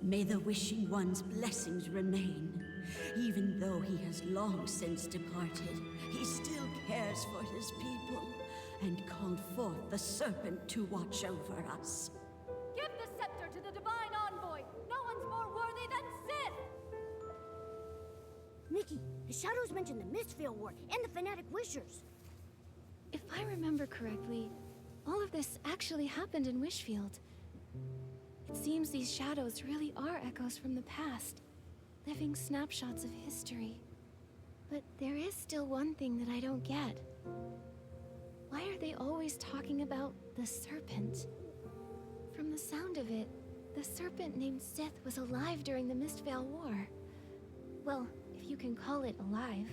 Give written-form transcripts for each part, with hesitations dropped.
May the Wishing One's blessings remain. Even though he has long since departed, he still cares for his people and called forth the serpent to watch over us. Give the scepter to the divine envoy! No one's more worthy than Sith! Nikki, the Shadows mentioned the Mistveil War and the Fanatic Wishers. If I remember correctly, all of this actually happened in Wishfield. It seems these shadows really are echoes from the past, living snapshots of history. But there is still one thing that I don't get. Why are they always talking about the serpent? From the sound of it, the serpent named Sith was alive during the Mistveil War. Well, if you can call it alive.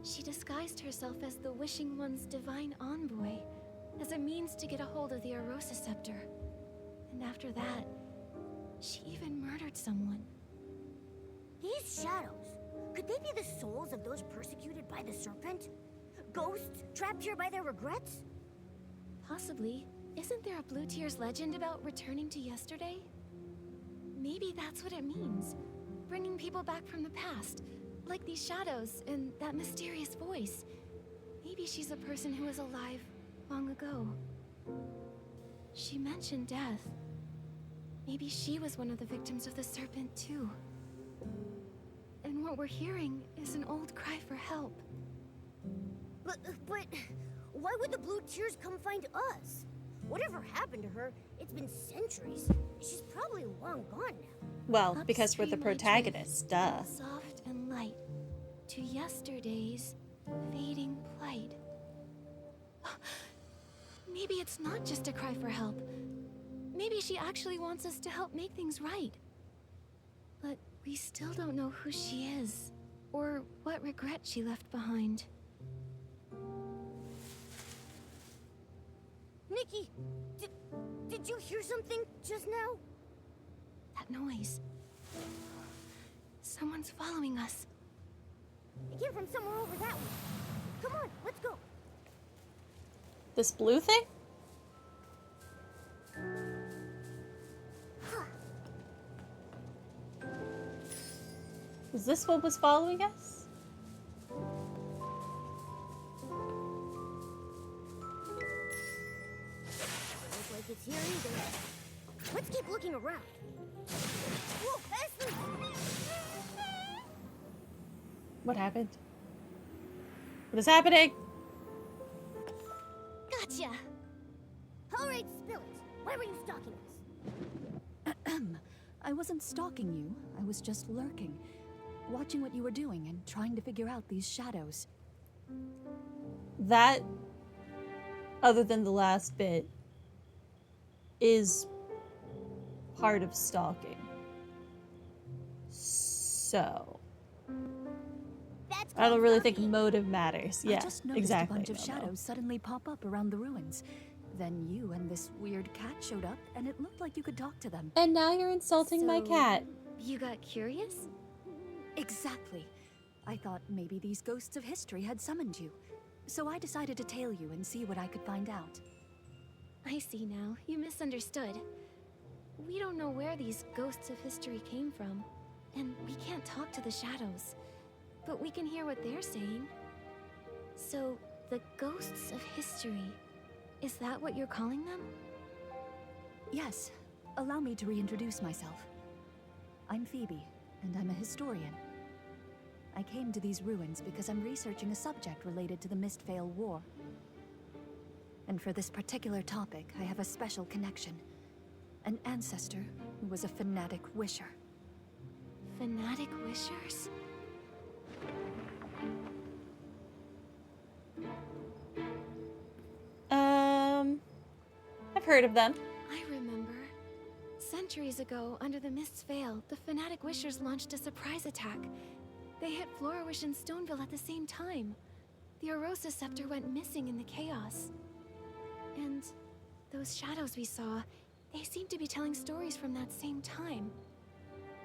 She disguised herself as the Wishing One's divine envoy, as a means to get a hold of the Arosa Scepter. And after that, she even murdered someone. These shadows, could they be the souls of those persecuted by the serpent? Ghosts trapped here by their regrets? Possibly. Isn't there a Blue Tears legend about returning to yesterday? Maybe that's what it means. Bringing people back from the past, like these shadows and that mysterious voice. Maybe she's a person who was alive long ago. She mentioned death. Maybe she was one of the victims of the serpent too. And what we're hearing is an old cry for help. But why would the Blue Tears come find us? Whatever happened to her, it's been centuries. She's probably long gone now. Well, because we're the Upstream I protagonists, duh. drift, soft and light, to yesterday's fading plight. Maybe it's not just a cry for help. Maybe she actually wants us to help make things right. But we still don't know who she is, or what regret she left behind. Nikki, did you hear something just now? That noise. Someone's following us. It came from somewhere over that way. Come on, let's go. This blue thing? Is this what was following us? Looks like it's here either. Let's keep looking around. Whoa, Ashley! What happened? What is happening? Gotcha! Alright, spill it. Why were you stalking us? I wasn't stalking you. I was just lurking, watching what you were doing and trying to figure out these shadows. That, other than the last bit, is part of stalking. So, That's I don't really think stalking. motive matters. Yeah, I just noticed exactly. a bunch of Momo. shadows suddenly pop up around the ruins. Then you and this weird cat showed up, and it looked like you could talk to them. And now you're insulting my So, cat. You got curious? Exactly. I thought maybe these ghosts of history had summoned you. So I decided to tail you and see what I could find out. I see now. You misunderstood. We don't know where these ghosts of history came from, and we can't talk to the shadows. But we can hear what they're saying. So, the ghosts of history, is that what you're calling them? Yes, allow me to reintroduce myself. I'm Phoebe, and I'm a historian. I came to these ruins because I'm researching a subject related to the Mistveil War. And for this particular topic, I have a special connection. An ancestor who was a fanatic wisher. Fanatic wishers? I've heard of them. I remember. Centuries ago, under the Mist's Veil, the Fanatic Wishers launched a surprise attack. They hit Florawish and Stoneville at the same time. The Arosa Scepter went missing in the chaos. And those shadows we saw, they seemed to be telling stories from that same time.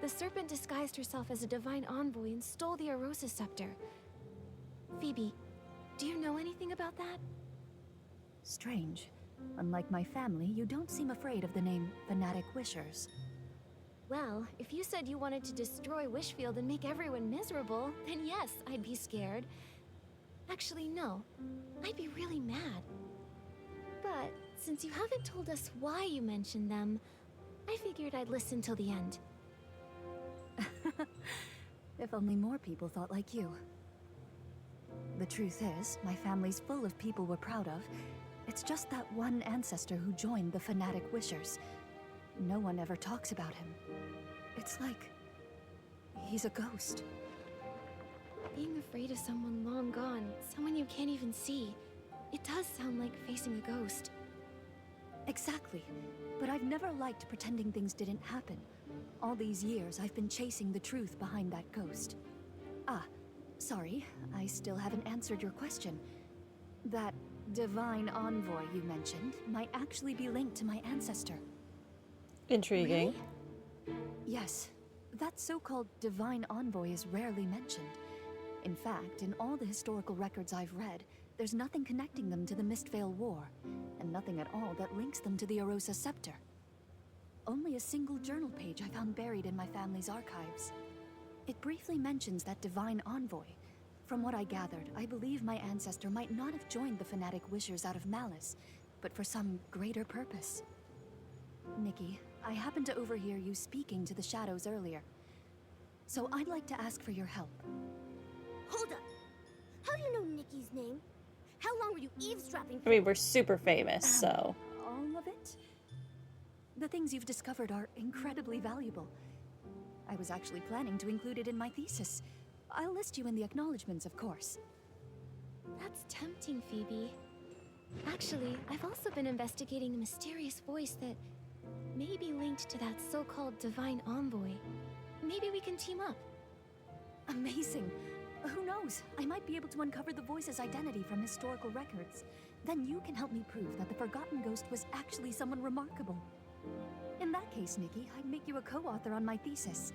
The serpent disguised herself as a divine envoy and stole the Arosa Scepter. Phoebe, do you know anything about that? Strange. Unlike my family, you don't seem afraid of the name Fanatic Wishers. Well, if you said you wanted to destroy Wishfield and make everyone miserable, then yes, I'd be scared. Actually, no. I'd be really mad. But since you haven't told us why you mentioned them, I figured I'd listen till the end. If only more people thought like you. The truth is, my family's full of people we're proud of. It's just that one ancestor who joined the fanatic Wishers. No one ever talks about him. It's like he's a ghost. Being afraid of someone long gone, someone you can't even see, it does sound like facing a ghost. Exactly. But I've never liked pretending things didn't happen. All these years, I've been chasing the truth behind that ghost. Ah, sorry, I still haven't answered your question. That divine envoy you mentioned might actually be linked to my ancestor. Intriguing. Really? Yes, that so-called divine envoy is rarely mentioned. In fact, in all the historical records I've read, there's nothing connecting them to the Mistveil War, and nothing at all that links them to the Arosa Scepter. Only a single journal page I found buried in my family's archives. It briefly mentions that divine envoy. From what I gathered, I believe my ancestor might not have joined the fanatic Wishers out of malice, but for some greater purpose. Nikki, I happened to overhear you speaking to the shadows earlier, so I'd like to ask for your help. Hold up. How do you know Nikki's name? How long were you eavesdropping I for? mean, we're super famous, so. All of it? The things you've discovered are incredibly valuable. I was actually planning to include it in my thesis. I'll list you in the acknowledgements, of course. That's tempting, Phoebe. Actually, I've also been investigating a mysterious voice that may be linked to that so-called divine envoy. Maybe we can team up. Amazing. Who knows? I might be able to uncover the voice's identity from historical records. Then you can help me prove that the Forgotten Ghost was actually someone remarkable. In that case, Nikki, I'd make you a co-author on my thesis.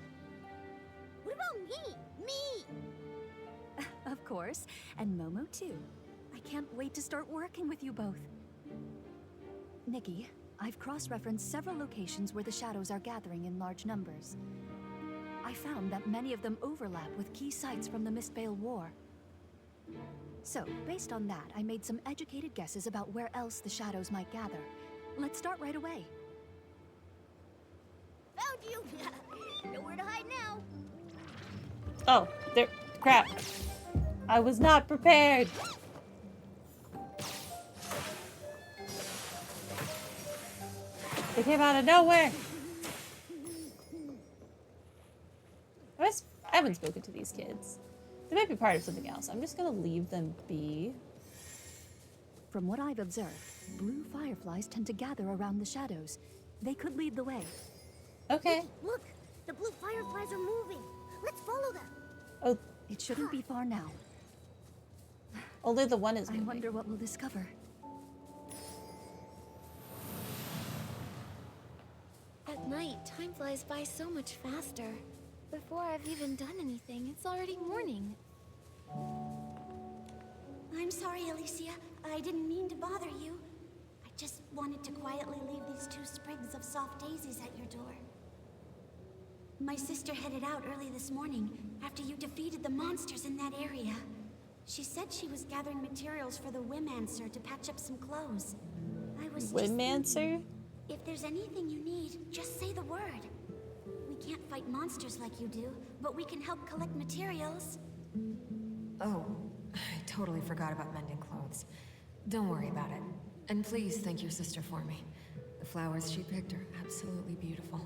What about me? Me! Of course, and Momo too. I can't wait to start working with you both. Nikki, I've cross-referenced several locations where the shadows are gathering in large numbers. I found that many of them overlap with key sites from the Mistveil War. So, based on that, I made some educated guesses about where else the shadows might gather. Let's start right away. Found you! Nowhere to hide now. Oh, there. Crap. I was not prepared. They came out of nowhere. I haven't spoken to these kids. They might be part of something else. I'm just gonna leave them be. From what I've observed, blue fireflies tend to gather around the shadows. They could lead the way. Okay. Look! The blue fireflies are moving! Let's follow them! Oh, It shouldn't be far now. only the one is I moving. wonder what we'll discover. At night, time flies by so much faster. Before I've even done anything, it's already morning. I'm sorry, Alicia. I didn't mean to bother you. I just wanted to quietly leave these 2 sprigs of soft daisies at your door. My sister headed out early this morning after you defeated the monsters in that area. She said she was gathering materials for the Wimancer to patch up some clothes. I was just Windmancer? if there's anything you need, just say the word. We can't fight monsters like you do, but we can help collect materials. Oh, I totally forgot about mending clothes. Don't worry about it. And please thank your sister for me. The flowers she picked are absolutely beautiful.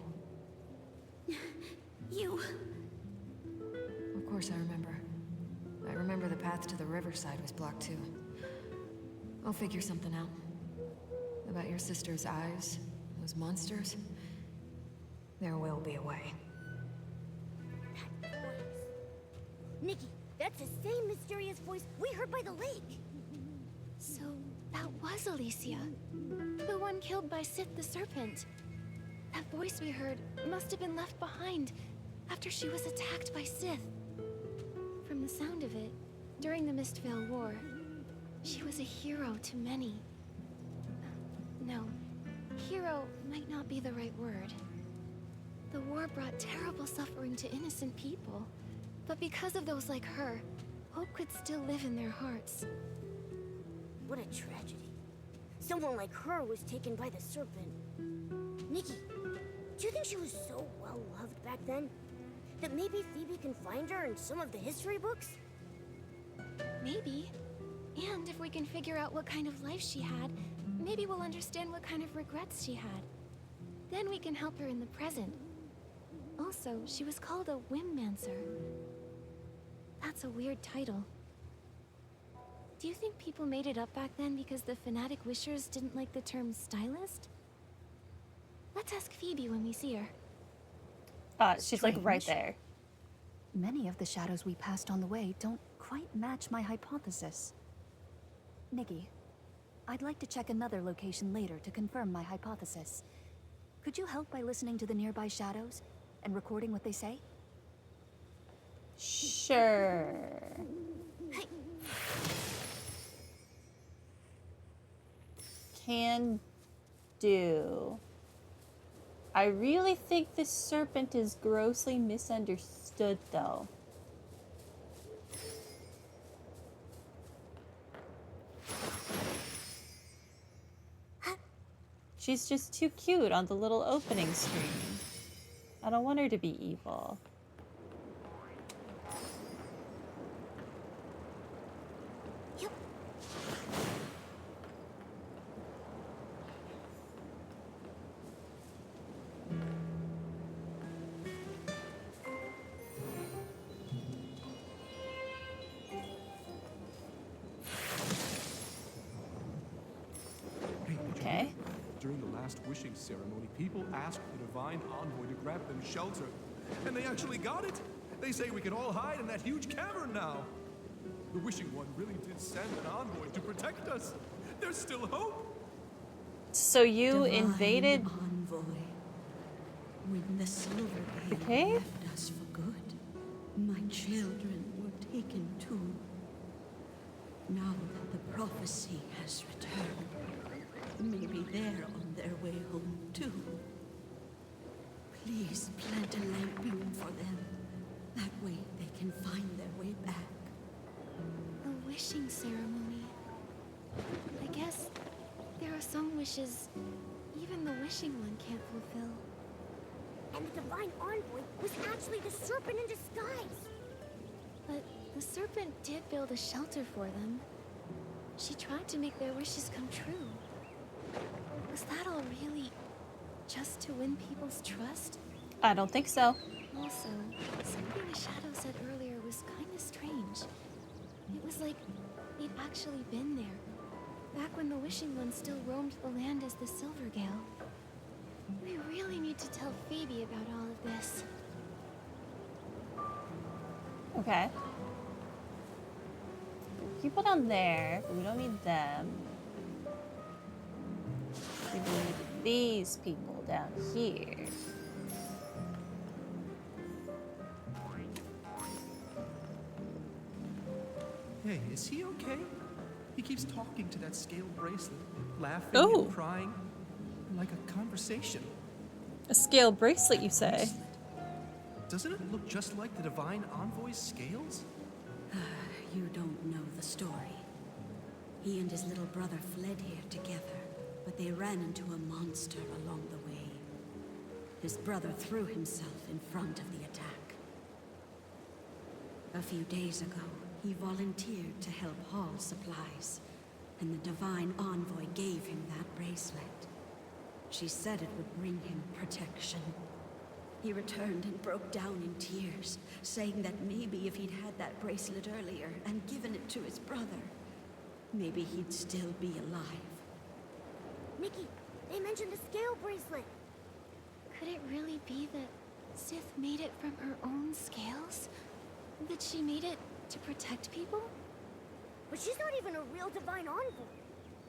You... Of course I remember. I remember the path to the riverside was blocked too. I'll figure something out. About your sister's eyes, those monsters. There will be a way. That voice. Nikki, that's the same mysterious voice we heard by the lake. So, that was Alicia. The one killed by Sith the Serpent. That voice we heard must have been left behind after she was attacked by Sith. From the sound of it, during the Mistveil War, she was a hero to many. No, hero might not be the right word. The war war brought terrible suffering to innocent people. But because of those like her, hope could still live in their hearts. What a tragedy. Someone like her was taken by the serpent. Nikki, do you think she was so well loved back then? That maybe Phoebe can find her in some of the history books? Maybe. And if we can figure out what kind of life she had, maybe we'll understand what kind of regrets she had. Then we can help her in the present. Also, she was called a Whimmancer. That's a weird title. Do you think people made it up back then because the fanatic wishers didn't like the term stylist? Let's ask Phoebe when we see her. She's like right there. Many of the shadows we passed on the way don't quite match my hypothesis. Nikki, I'd like to check another location later to confirm my hypothesis. Could you help by listening to the nearby shadows and recording what they say? Sure. Can do. I really think this serpent is grossly misunderstood, though. She's just too cute on the little opening screen. I don't want her to be evil. Okay. During the last wishing ceremony, people asked the divine envoy to grant them shelter. And they actually got it! They say we can all hide in that huge cavern now! The wishing one really did send an envoy to protect us! There's still hope! So you invaded envoy. When the silver the veil cave? left us for good, my children were taken too. Now that the prophecy has returned, maybe they're on their way home too. Please plant a lampion for them. That way they can find their way back. A wishing ceremony. I guess there are some wishes even the wishing one can't fulfill. And the divine envoy was actually the serpent in disguise. But the serpent did build a shelter for them. She tried to make their wishes come true. Was that all really just to win people's trust? I don't think so. Also, something the shadow said earlier was kind of strange. It was like they'd actually been there, back when the Wishing One still roamed the land as the Silvergale. We really need to tell Phoebe about all of this. Okay. People down there. We don't need them. We need these people down here. Hey, is he okay? He keeps talking to that scaled bracelet, laughing Oh. and crying, like a conversation. A scale bracelet, you say? Bracelet? Doesn't it look just like the divine envoy's scales? You don't know the story. He and his little brother fled here together, but they ran into a monster along the way. His brother threw himself in front of the attack. A few days ago, he volunteered to help haul supplies, and the divine envoy gave him that bracelet. She said it would bring him protection. He returned and broke down in tears, saying that maybe if he'd had that bracelet earlier and given it to his brother, maybe he'd still be alive. Nikki, they mentioned the scale bracelet. Could it really be that Sith made it from her own scales? That she made it to protect people? But she's not even a real divine envoy.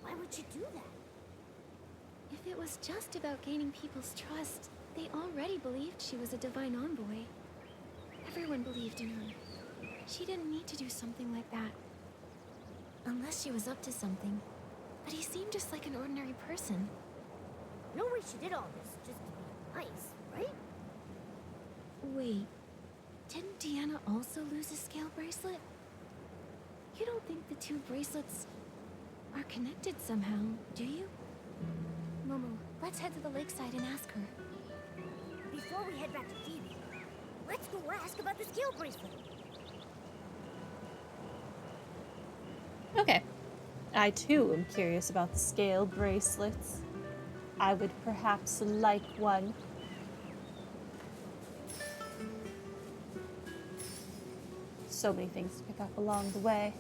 Why would she do that? If it was just about gaining people's trust, they already believed she was a divine envoy. Everyone believed in her. She didn't need to do something like that. Unless she was up to something. But he seemed just like an ordinary person. No way she did all this just to be nice, right? Wait, didn't Deanna also lose a scale bracelet? You don't think the two bracelets are connected somehow, do you? Momo, let's head to the lakeside and ask her. Before we head back to Phoebe, let's go ask about the scale bracelet. Okay. I too am curious about the scale bracelets. I would perhaps like one. So many things to pick up along the way.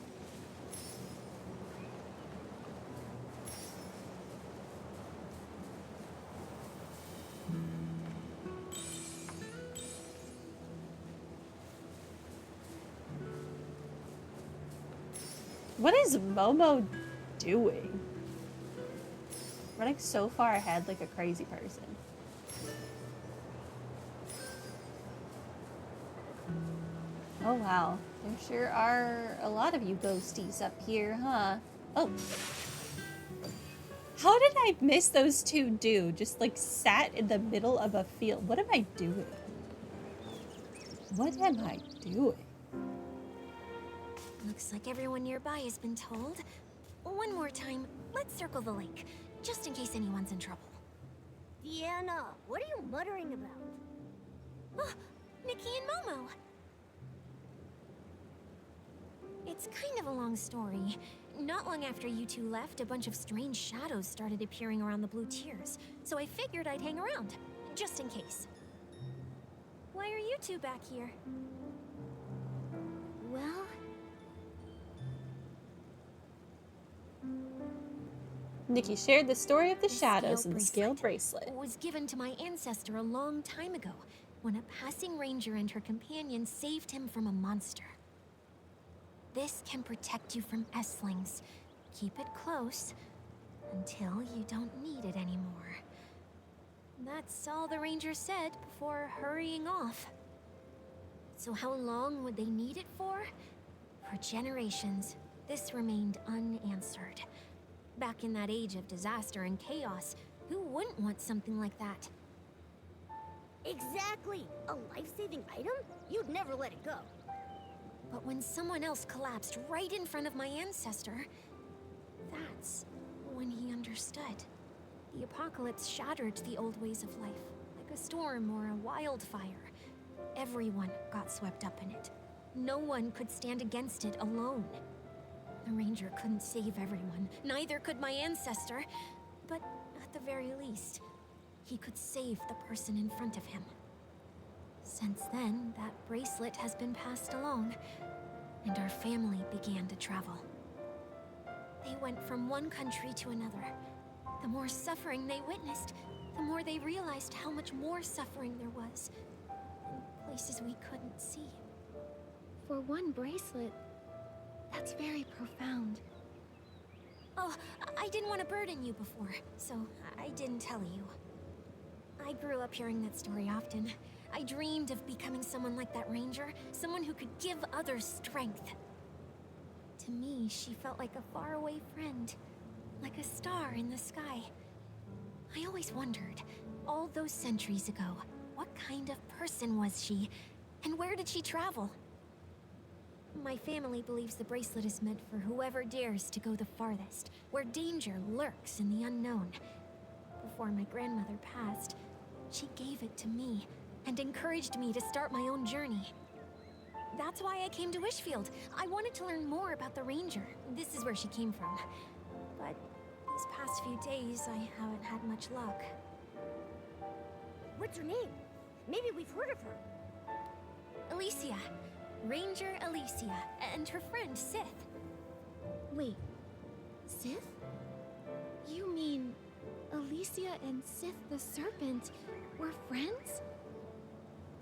What is Momo doing? Running so far ahead like a crazy person. Oh wow, there sure are a lot of you ghosties up here, huh? Oh. How did I miss those two dude? Just like sat in the middle of a field. What am I doing? What am I doing? Looks like everyone nearby has been told. One more time, let's circle the lake, just in case anyone's in trouble. Deanna, what are you muttering about? Oh, Nikki and Momo! It's kind of a long story. Not long after you two left, a bunch of strange shadows started appearing around the blue tiers, so I figured I'd hang around, just in case. Why are you two back here? Well, Nikki shared the story of the The shadows scale and the scale bracelet. was given to my ancestor a long time ago, when a passing ranger and her companion saved him from a monster. This can protect you from S-lings. Keep it close until you don't need it anymore. That's all the ranger said before hurrying off. So how long would they need it for? For generations, this remained unanswered. Back in that age of disaster and chaos, who wouldn't want something like that? Exactly! A life-saving item? You'd never let it go. But when someone else collapsed right in front of my ancestor, that's when he understood. The apocalypse shattered the old ways of life, like a storm or a wildfire. Everyone got swept up in it. No one could stand against it alone. The ranger couldn't save everyone, neither could my ancestor. But at the very least, he could save the person in front of him. Since then, that bracelet has been passed along, and our family began to travel. They went from one country to another. The more suffering they witnessed, the more they realized how much more suffering there was, in places we couldn't see. for one bracelet, that's very profound. Oh, I didn't want to burden you before, so I didn't tell you. I grew up hearing that story often. I dreamed of becoming someone like that ranger, someone who could give others strength. To me, she felt like a faraway friend, like a star in the sky. I always wondered, all those centuries ago, what kind of person was she, and where did she travel? My family believes the bracelet is meant for whoever dares to go the farthest, where danger lurks in the unknown. Before my grandmother passed, she gave it to me and encouraged me to start my own journey. That's why I came to Wishfield. I wanted to learn more about the ranger. This is where she came from. But these past few days, I haven't had much luck. What's her name? Maybe we've heard of her. Alicia. Ranger Alicia, and her friend Sith. Wait, Sith? You mean Alicia and Sith the Serpent were friends?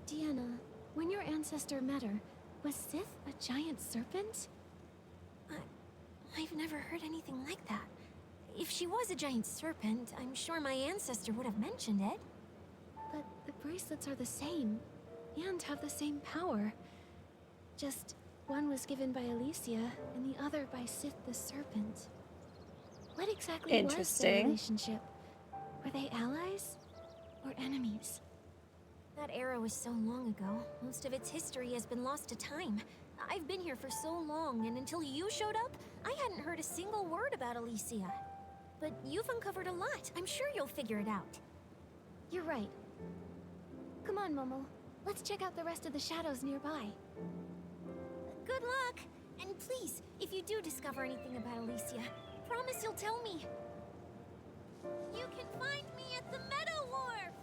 Deanna, when your ancestor met her, was Sith a giant serpent? I've never heard anything like that. If she was a giant serpent, I'm sure my ancestor would have mentioned it. But the bracelets are the same, and have the same power. Just one was given by Alicia, and the other by Sith the Serpent. What exactly was their relationship? Were they allies or enemies? That era was so long ago. Most of its history has been lost to time. I've been here for so long, and until you showed up, I hadn't heard a single word about Alicia. But you've uncovered a lot. I'm sure you'll figure it out. You're right. Come on, Momo. Let's check out the rest of the shadows nearby. Good luck! And please, if you do discover anything about Alicia, promise you'll tell me. You can find me at the Meadow Wharf!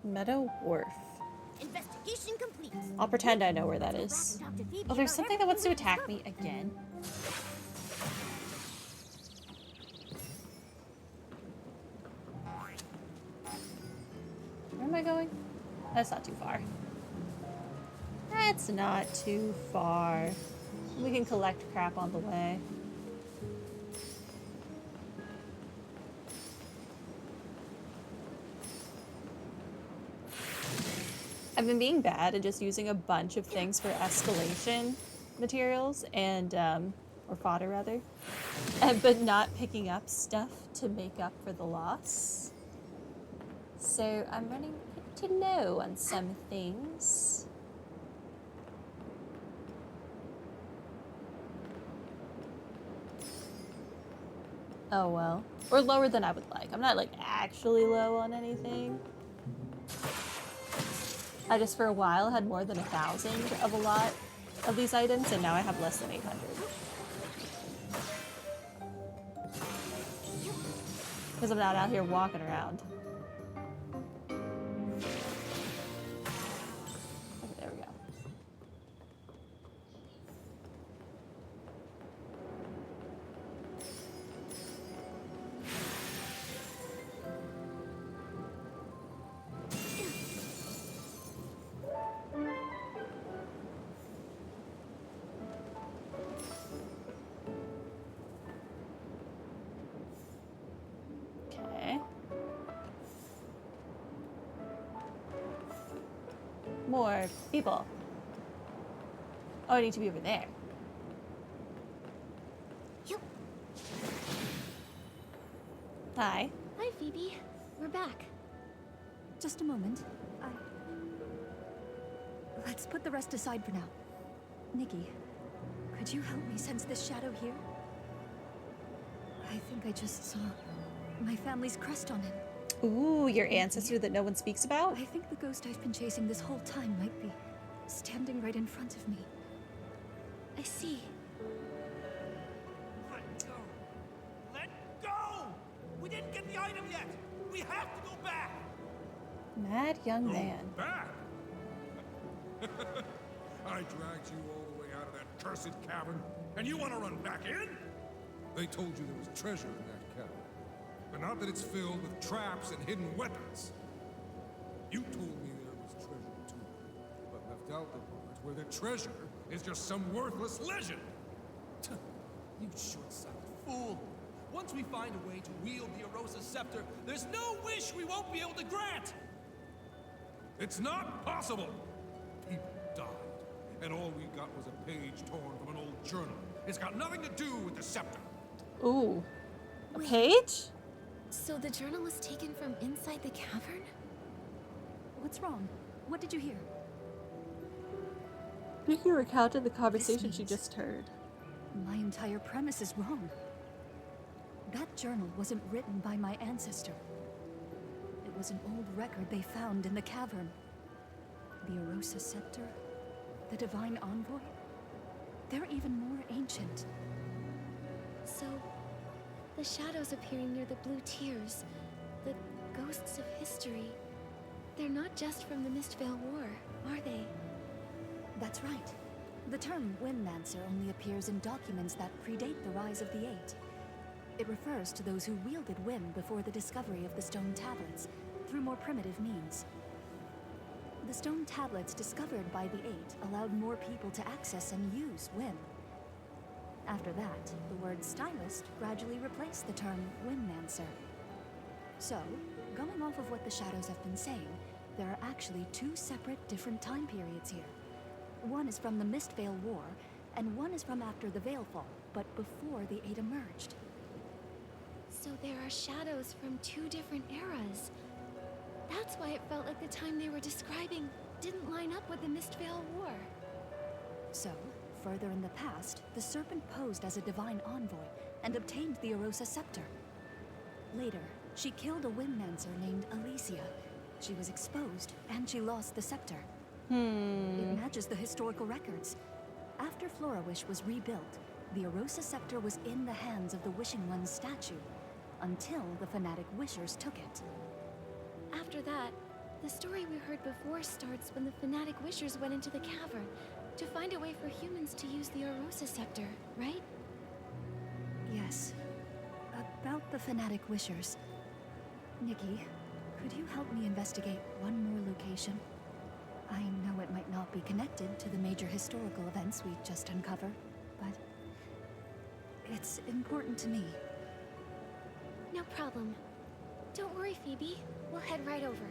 Meadow Wharf. Investigation complete. I'll pretend I know where that is. Oh, there's something that wants to attack me again. Where am I going? That's not too far. That's not too far. We can collect crap on the way. I've been being bad and just using a bunch of things for escalation materials and, or fodder rather, but not picking up stuff to make up for the loss. So I'm running pretty low on some things. Oh well. Or lower than I would like. I'm not like actually low on anything. I just for a while had more than 1,000 of a lot of these items, and now I have less than 800. Because I'm not out here walking around. Okay, there we go. Okay. More people. Oh, I need to be over there. Hi. Hi, Phoebe. We're back. Just a moment. Let's put the rest aside for now. Nikki, could you help me sense this shadow here? I think I just saw my family's crest on it. Ooh, your ancestor that no one speaks about? I think the ghost I've been chasing this whole time might be standing right in front of me. I see. Let go! Let go! We didn't get the item yet! We have to go back! Mad young man. Back? I dragged you all the way out of that cursed cavern, and you want to run back in? They told you there was treasure in that cavern. But not that it's filled with traps and hidden weapons. You told me there was treasure too, but left out the part where the treasure is just some worthless legend. You short-sighted fool. Once we find a way to wield the Arosa scepter, there's no wish we won't be able to grant! It's not possible! People died, and all we got was a page torn from an old journal. It's got nothing to do with the scepter. Ooh. A page? So the journal was taken from inside the cavern? What's wrong? What did you hear? Nikki recounted the conversation she means- just heard. My entire premise is wrong. That journal wasn't written by my ancestor. It was an old record they found in the cavern. The Arosa scepter, the divine envoy, they're even more ancient. So, the shadows appearing near the blue tears, the ghosts of history, they're not just from the Mistvale War, are they? That's right. The term Windmancer only appears in documents that predate the rise of the Eight. It refers to those who wielded wind before the discovery of the stone tablets, through more primitive means. The stone tablets discovered by the Eight allowed more people to access and use wind. After that, the word stylist gradually replaced the term Windmancer. So, going off of what the shadows have been saying, there are actually two separate different time periods here. One is from the Mistvale War, and one is from after the Veilfall, but before the Eight emerged. So there are shadows from two different eras. That's why it felt like the time they were describing didn't line up with the Mistvale War. So, further in the past, the Serpent posed as a divine envoy and obtained the Arosa scepter. Later, she killed a Windmancer named Alicia. She was exposed, and she lost the scepter. It matches the historical records. After Florawish was rebuilt, the Arosa scepter was in the hands of the Wishing One's statue, until the fanatic Wishers took it. After that, the story we heard before starts when the fanatic Wishers went into the cavern to find a way for humans to use the Arosa scepter, right? Yes. About the fanatic Wishers. Nikki, could you help me investigate one more location? I know it might not be connected to the major historical events we just uncovered, but it's important to me. No problem. Don't worry, Phoebe. We'll head right over.